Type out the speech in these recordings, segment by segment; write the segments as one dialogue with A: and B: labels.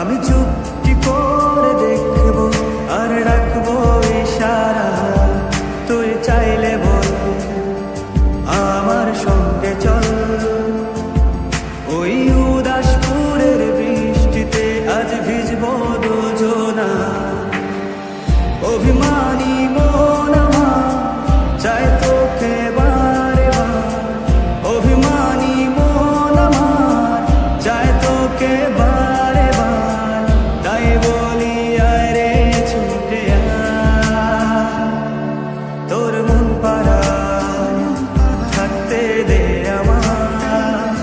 A: আমি চুপটি করে দেখবো আর রাখবো ইশারা, তুই চাইলে বল আমার সঙ্গে চল। ওই উদাসপুরের বৃষ্টিতে আজ ভিজবো দুজনা, অভিমানী মন আমার চায় তোকে বারে বার, অভিমানী মন আমার চায় তোকে বারে বার। তাই বলি আয় রে ছুটে আয়, তোর মন পাড়ায় থাকতে দে আমার।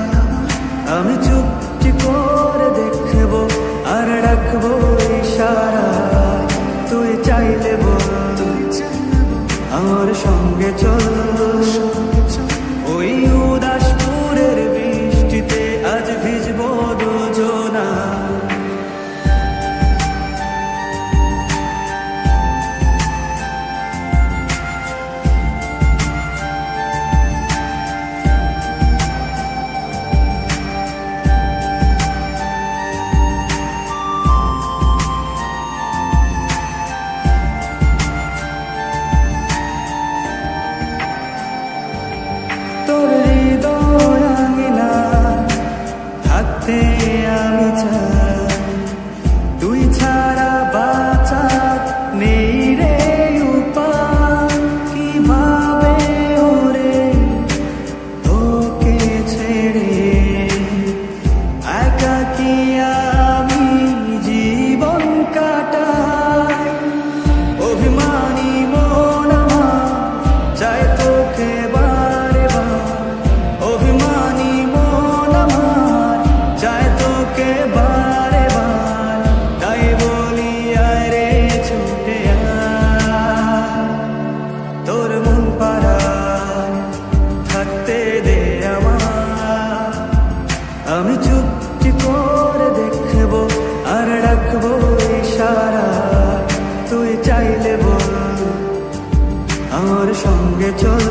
A: আমি চুপটি করে দেখবো আর রাখবো ইশারা, তুই চাইলে বল আমার সঙ্গে চল। ওই উদাসপুরের বৃষ্টিতে আজ ভিজবো দুজনা। তোর হৃদয় আঙিনা থাকতে আমি চাই, তুই ছাড়া বাঁচা নেই রে উপায়। কিভাবে ওরে তোকে ছেড়ে একাকী আমি জীবন কাটাই। অভিমানী মন আমার চায় তোকে বারে বার, অভিমানী মন আমার চায় তোকে বারে বার। তাই বলি আয় রে ছুটে আয়, তোর মন পাড়ায় থাকতে দে আমার। আমি চুপটি করে দেখবো আর রাখবো ইশারা, তুই চাইলে বল আমার সঙ্গে চল।